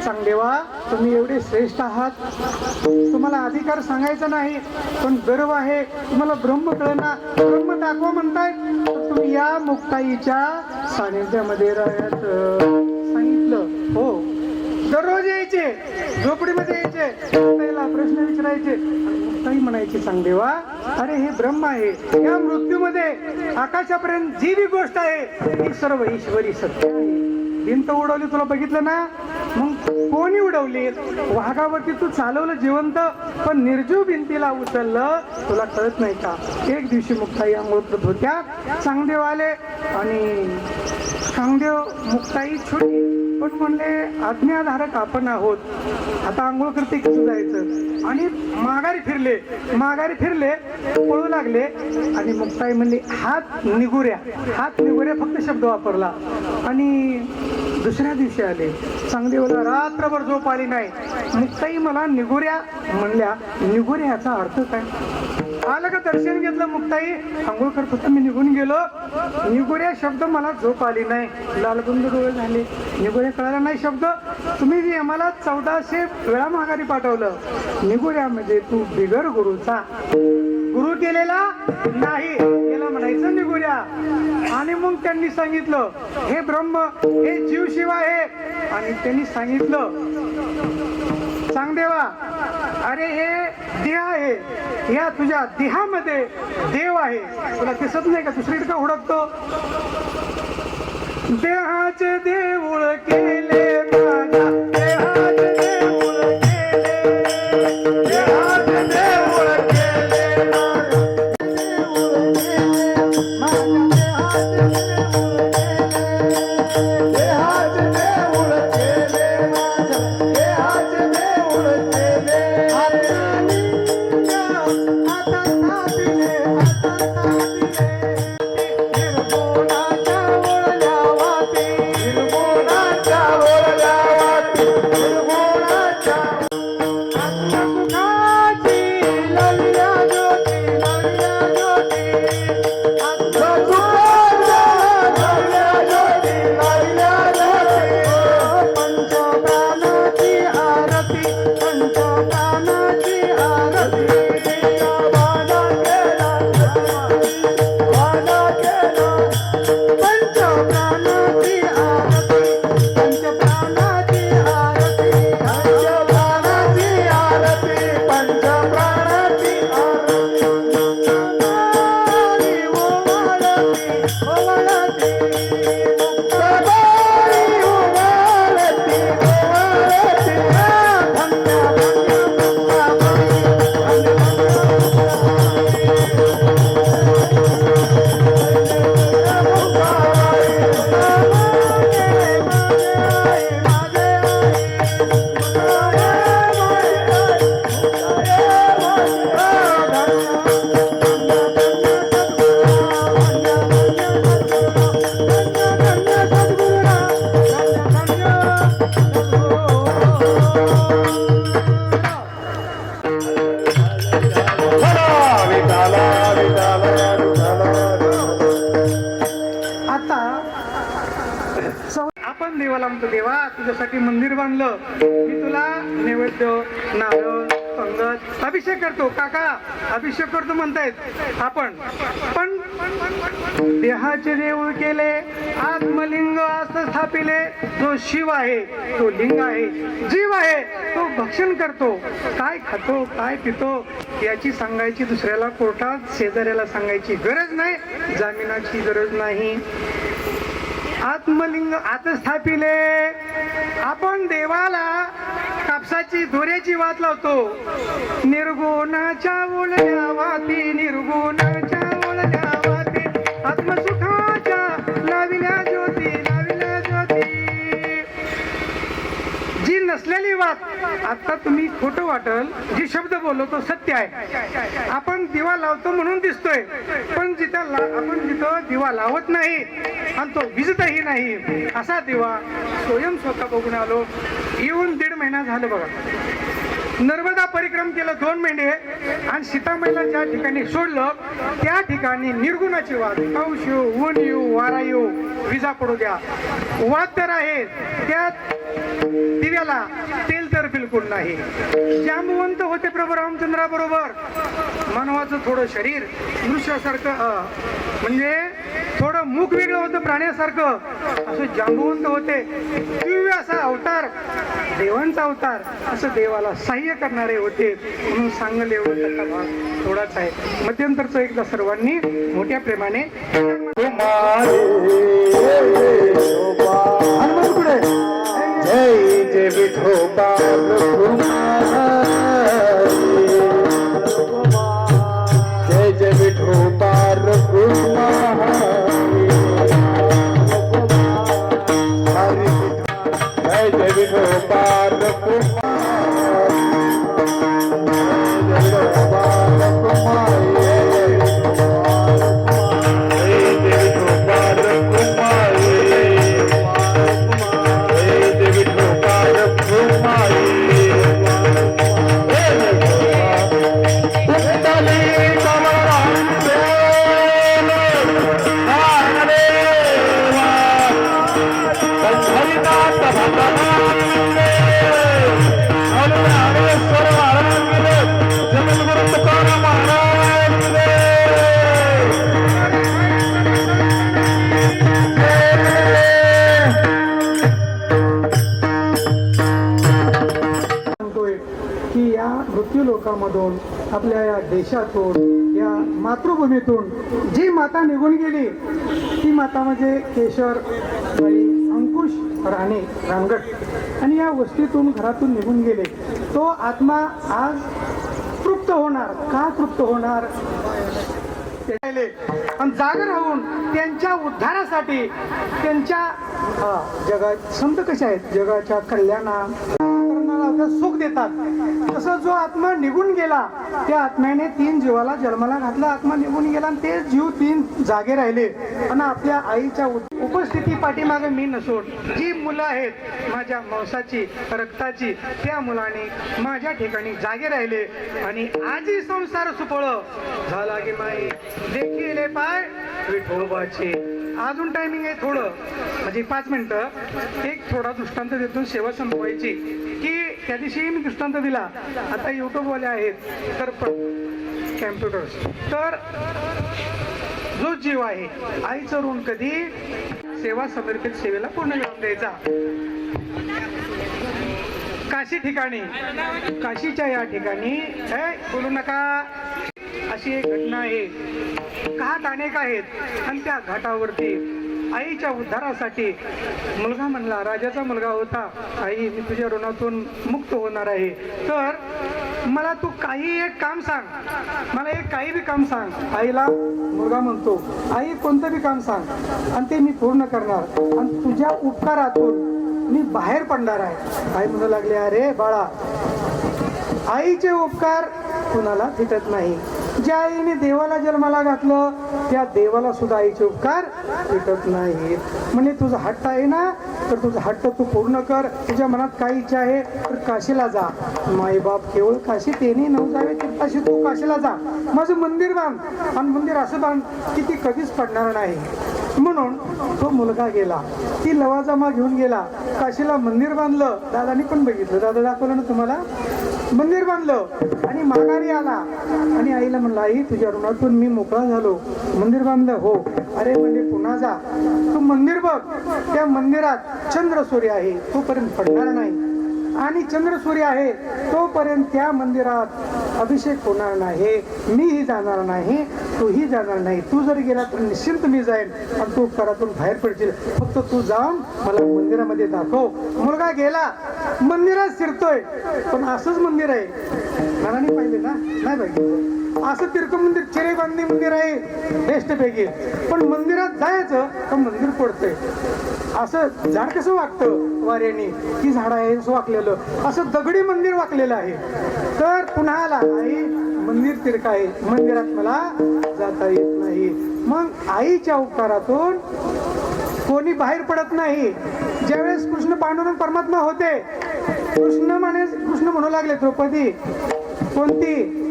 चांगदेवा तुम्ही एवढे श्रेष्ठ आहात, तुम्हाला अधिकार सांगायचा नाही, पण गर्व आहे. तुम्हाला ब्रह्म कळना, ब्रह्म दाखवा म्हणताय, तर तुम्ही या मुक्ताईच्या सानिध्यामध्ये राहायचं सांगितलं. हो, दररोज यायचे, झोपडीमध्ये यायचे, मुक्ताईला प्रश्न विचारायचे. मुक्ताई म्हणायची चांगदेवा अरे हे ब्रह्म आहे, या मृत्यूमध्ये आकाशापर्यंत जी बी गोष्ट आहे ती सर्व ईश्वरी सत्य आहे. भिंत उडवली तुला बघितलं ना, मग कोणी उडवली? वाघावरती तू चालवलं जिवंत, पण निर्जीव भिंतीला उचललं, तुला कळत नाही का? एक दिवशी मुक्ताई आंघोळ करत होत्या, चांगदेव आले आणि चांगदेव मुक्ताई छोटी पण म्हणले आज्ञाधारक आपण आहोत, आता आंघोळ करते कसं जायचं? आणि माघारी फिरले, पळू लागले आणि मुक्ताई म्हणली हात निगुऱ्या फक्त शब्द वापरला. आणि दुसऱ्या दिवशी आले, चांगदेवाला रात्रभर झोप आली नाही. मुक्ताई मला निगुऱ्या म्हणल्या, निगुऱ्याचा अर्थ काय? आलं का दर्शन घेतलं. मुक्ताई आंघोळ करत होतं, मी निघून गेलो, निगुऱ्या शब्द मला झोप आली नाही. लालबुंद डोळे झाले, निगुऱ्या कळाला नाही शब्द. तुम्ही जी आम्हाला 1400 वेळा माघारी पाठवलं. निगुऱ्या म्हणजे तू बिगर गुरुचा, गुरु केलेला नाही याला म्हणायचं निगुऱ्या. आणि मग त्यांनी सांगितलं हे ब्रह्म, हे जीव शिव आहे. आणि त्यांनी सांगितलं चांगदेवा अरे हे देह आहे, या तुझ्या देहामध्ये देव आहे, तुला दिसत नाही का? दुसरीकडे का हुडकतो? देहाचे देऊळ केले माझ्या, देहाचे देऊळ केले, देहाचे देऊळ केले माझ्या, देहाचे देऊळ केले, देहाचे देऊळ केले, पंचप्राणाची तुझ्यासाठी मंदिर बांधलं, मी तुला नैवेद्य, नारळ, पंगत, अभिषेक करतो. काका अभिषेक करतो म्हणतायत आपण, पण देहाचे देऊळ केले, आत्मलिंग असं स्थापिले. जो शिव आहे तो लिंग आहे, जीव आहे तो भक्षण करतो. काय खातो काय पितो याची सांगायची दुसऱ्याला कोर्टात, शेजाऱ्याला सांगायची गरज नाही, जामिनाची गरज नाही. आत्मलिंग आत स्थापिले. आपण देवाला कापसाची दोऱ्याची वात लावतो. निर्गुणाच्या ओळल्या वाती, निर्गुणाच्या ओळल्या वाती, आत्मसुखाच्या लाविल्या ज्योती, लाविल्या ज्योती. जी नसलेली वात, आता तुम्ही खोटं वाटल, जी शब्द बोललो तो सत्य आहे. आपण दिवा लावतो म्हणून दिसतोय, पण आपण जिथं दिवा लावत नाही आणि तो विजतही नाही, असा दिवा स्वयं स्वतः बघून आलो. येऊन 1.5 महिना झालं बघा. नर्मदा परिक्रम केलं 2 महिने, आणि सीतामाईला ज्या ठिकाणी सोडलं त्या ठिकाणी निर्गुणाची वाद, पाऊस येऊ, ऊन येऊ, वारा येऊ, विजा पडू द्या, वाद तर आहे, त्या दिव्याला तेल तर बिलकुल नाही. जांबवंत होते प्रभू रामचंद्राबरोबर. मानवाचं थोडं शरीर मनुष्यासारखं, म्हणजे थोडं मुख वेगळं होतं प्राण्यासारखं, असं जांबवंत होते. दिव्य असा अवतार, देवांचा अवतार, असं देवाला सहाय्य करणारे होते. म्हणून सांगल एवढं त्याचा भाग थोडाच आहे. मध्यंतरचं एकदा सर्वांनी मोठ्या प्रेमाने जय जय विठोबा जय जय विठोबा जय जय विठोबा की या मृत्यू लोकांमधून, आपल्या या देशातून, या मातृभूमीतून जी माता निघून गेली ती माता म्हणजे केशर अंकुश राणे रांगट, आणि या वस्तीतून घरातून निघून गेले. तो आत्मा आज तृप्त होणार. का तृप्त होणार? आणि जागर राहून त्यांच्या उद्धारासाठी, त्यांच्या जगात संत कसे आहेत, जगाच्या कल्याणात सुख देतात. तसं जो आत्मा निघून गेला त्या आत्म्याने 3 जीवाला जन्माला घातला. आत्मा निघून गेला आणि ते जीव 3 जागे राहिले. आणि आपल्या आईच्या उपस्थिती पाठीमागे मी नसून जी मुलं आहेत माझ्या मांसाची रक्ताची, त्या मुलाने माझ्या ठिकाणी जागे राहिले. आणि आजी संसार सुफळ झाला की माई देखील पाय विठोबाचे. अजून टायमिंग आहे थोडं, म्हणजे 5 मिनिटं. एक थोडा दृष्टांत देतो सेवा संपवायची. की त्या दिवशी मी दृष्टांत दिला, आता युट्यूबवाले आहेत तर कॅम्प्युटर्स, तर जो जीव आहे आईचं ऋण कधी सेवा समर्पित सेवेला पूर्ण मिळवून द्यायचा. काशी ठिकाणी, काशीच्या या ठिकाणी बोलू नका अशी एक घटना आहे. घाट अनेक आहेत आणि त्या घाटावरती आईच्या उद्धारासाठी मुलगा म्हणला, राजाचा मुलगा होता, आई मी तुझ्या ऋणातून मुक्त होणार आहे, तर मला तू काही एक काम सांग, मला एक काही बी काम सांग. आईला मुलगा म्हणतो, आई कोणतं बी काम सांग आणि ते मी पूर्ण करणार, आणि तुझ्या उपकारातून मी बाहेर पडणार आहे. आई म्हणू लागली, अरे बाळा, आईचे उपकार कुणाला फिटत नाही. ज्या आईने देवाला जन्माला घातलं त्या देवाला सुद्धा आईचे उपकार फिटत नाहीत. म्हणजे तुझा हट्ट आहे ना, तर तुझा हट्ट तू पूर्ण कर. तुझ्या मनात काही इच्छा आहे तर काशीला जा. माईबाप केवळ काशी तेने नऊ जावे तिथपाशी तू काशीला जा. माझं मंदिर बांध, आणि मंदिर असं बांध की ती कधीच पडणार नाही. म्हणून तो मुलगा गेला, ती लवाजमा घेऊन गेला, काशीला मंदिर बांधलं. दादानी पण बघितलं, दादा दाखवलं ना तुम्हाला, मंदिर बांधलं आणि माघारी आला आणि आईला म्हणला, आई तुझ्या ऋणातून मी मोकळा झालो. मंदिर बांधलं, हो. अरे म्हणजे पुन्हा जा, तू मंदिर बघ, त्या मंदिरात चंद्र सूर्य आहे, तोपर्यंत पडणार नाही, आणि चंद्र सूर्य आहे तोपर्यंत त्या मंदिरात अभिषेक होणार नाही, मीही जाणार नाही, तूही जाणार नाही. तू जर गेला तर निश्चिंत मी जाईन आणि तू घरातून बाहेर पडशील, फक्त तू जाऊन मला मंदिरामध्ये दाखव. मुलगा गेला, मंदिरात शिरतोय, पण असंच मंदिर आहे, नानांनी पाहिले ना, नाही पाहिजे, असं तिरकं मंदिर, चिरेबांधणी मंदिर आहे बेस्ट पैकी, पण मंदिरात जायचं का मंदिर पडतंय. असं झाड कसं वागतं वाऱ्याने, की झाड आहे असं वाकलेलं, असं दगडी मंदिर वाकलेलं आहे. तर पुन्हा आला, आई मंदिर तिरका आहे, मंदिरात मला जाता येत नाही. मग आईच्या उपकारातून कोणी बाहेर पडत नाही. ज्यावेळेस कृष्ण पांडुरंग परमात्मा होते, कृष्ण म्हणू लागले, द्रौपदी कोणती,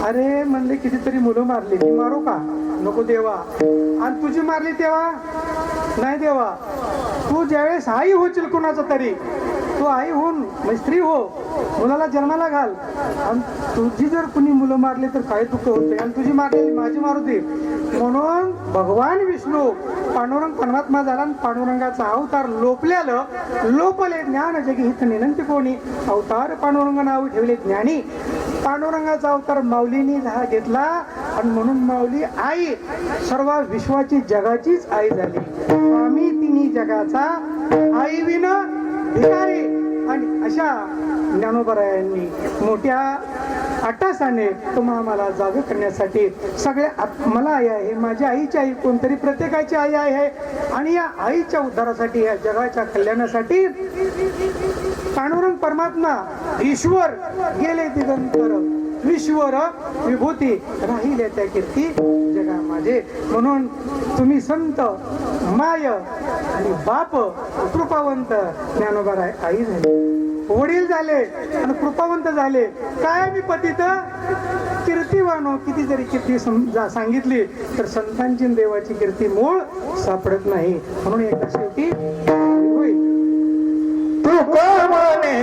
अरे म्हणले कितीतरी मुलं मारली, ती मारू का, नको देवा. आणि तुझी मारली तेव्हा, नाही देवा. तू ज्यावेळेस आई होशील कुणाचा तरी, तू आई होऊन स्त्री हो, मुलाला जन्माला घाल, आणि तुझी जर कुणी मुलं मारली तर काय दुःख होते, आणि तुझी मारलेली माझी मारू दे. म्हणून भगवान विष्णू पांडुरंग परमात्मा झाला, पांडुरंगाचा अवतार लोपले ज्ञान जगी हित निनंती कोणी, अवतार पांडुरंग नाव ठेवले ज्ञानी. पांडुरंगाचा अवतार माऊलीने घेतला, आणि म्हणून माऊली आई सर्व विश्वाची जगाचीच आई झाली. स्वामी तिन्ही जगाचा आई विन भिकारी. आणि अशा ज्ञानोबरायांनी मोठ्या अट्टासाने तुम्हाला जागे करण्यासाठी सगळ्या, मला आई आहे, माझ्या आईची आई कोणतरी प्रत्येकाची आई आहे, आणि या आईच्या उद्धारासाठी, या जगाच्या कल्याणासाठी पांडुरंग परमात्मा ईश्वर गेले दिगंतर, विश्वर विभूती राहिले त्या कीर्ती जगा माझे. म्हणून तुम्ही संत, माय आणि बाप, कृपावंत ज्ञानोबा आई झाले, वडील झाले आणि कृपावंत झाले. काय मी पतित कीर्तिवानो, किती जरी कीर्ती सांगितली तर संतांची देवाची कीर्ती मूळ सापडत नाही. म्हणून एकदा शेवटी होईल तू कोणे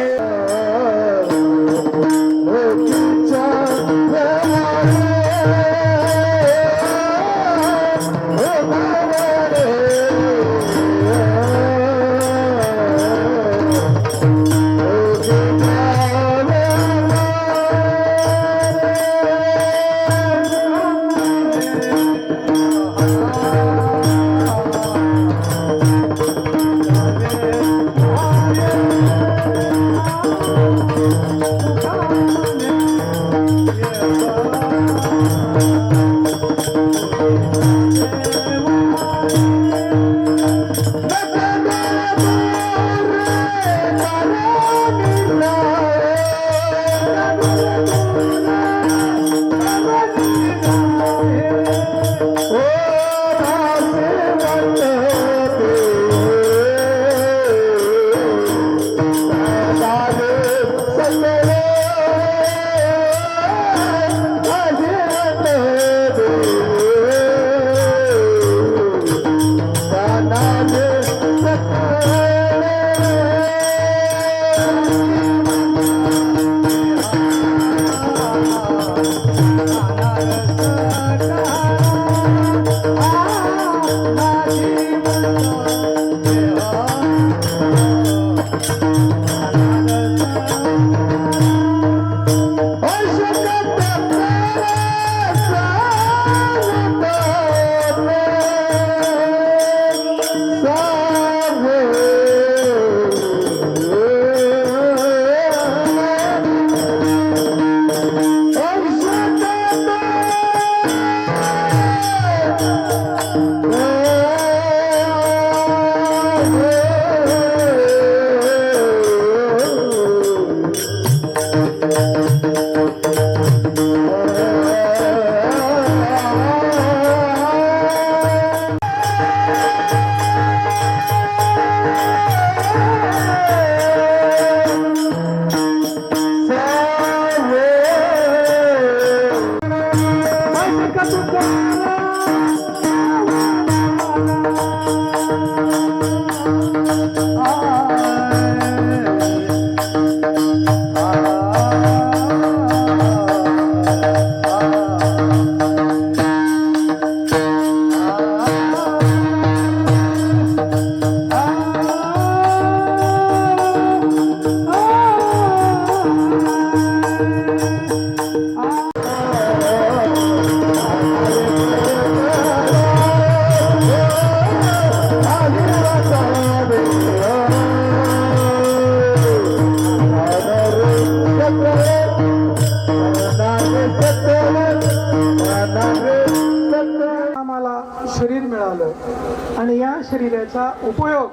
शरीराचा उपयोग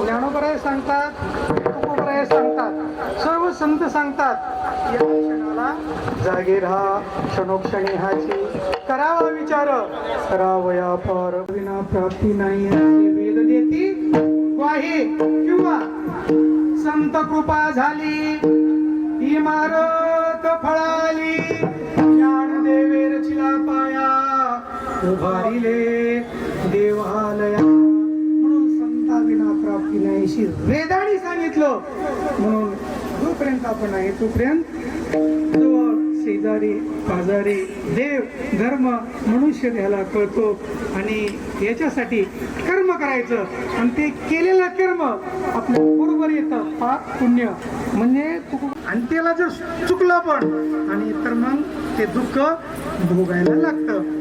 ज्ञानोबराय सांगतात, तुकोबराय सांगतात, सर्व संत सांगतात या क्षणाला जागे राहा, क्षणोक्षणी हाची करावा विचार, करावया फार विना प्राप्ती नाही असे वेद देती ग्वाही, किंवा संत कृपा झाली इमारत फळाली, ज्ञान देवे रचिला पाया उभारिले देवालया. म्हणून संता विना प्राप्ती नाही अशी वेदाने सांगितलं. म्हणून जोपर्यंत आपण आहे तोपर्यंत जवळ शेजारी पाजारी देव धर्म मनुष्य ह्याला कळतो आणि याच्यासाठी कर्म करायचं आणि ते केलेलं कर्म आपल्या बरोबर येतं पाप पुण्य म्हणजे आणि त्याला जर चुकलं पण आणि तर मग ते दुःख भोगायला लागतं.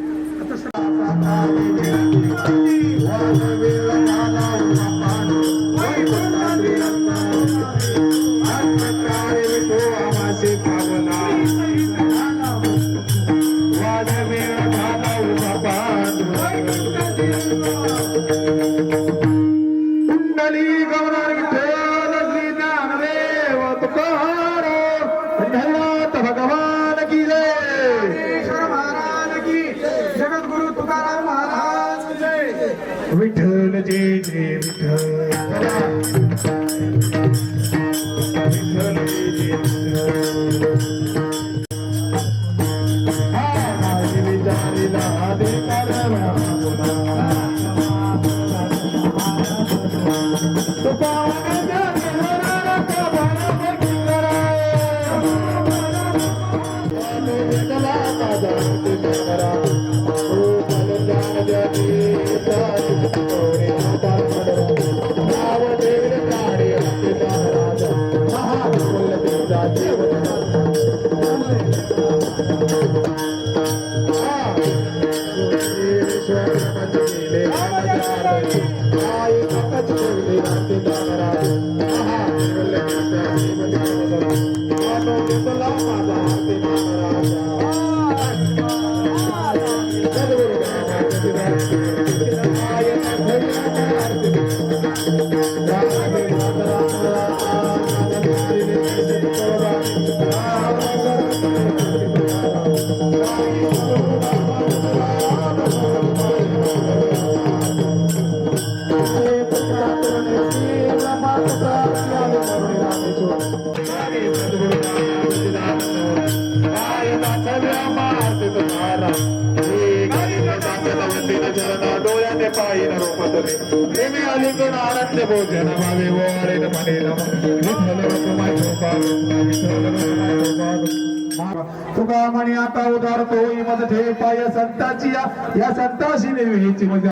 कुंडली गौरव विठ्ठल श्री ज्ञानदेव तुकाराम पंढरनाथ भगवान की जय. ज्ञानेश्वर महाराज की, जगद्गुरु तुकाराम महाराज जय. विठ्ठल जय जय विठ्ठल, विठ्ठल जय जय विठ्ठल. हा माझी विचारीला अधिकार डोळ्याने पाहिन रोपत प्रेमी अलीकडून आराध्य भोजन भावे ओवाळेन म्हणे तुका म्हणे आता उदार तो मज ठे पाय संताची या संताशी नेहमीची म्हणजे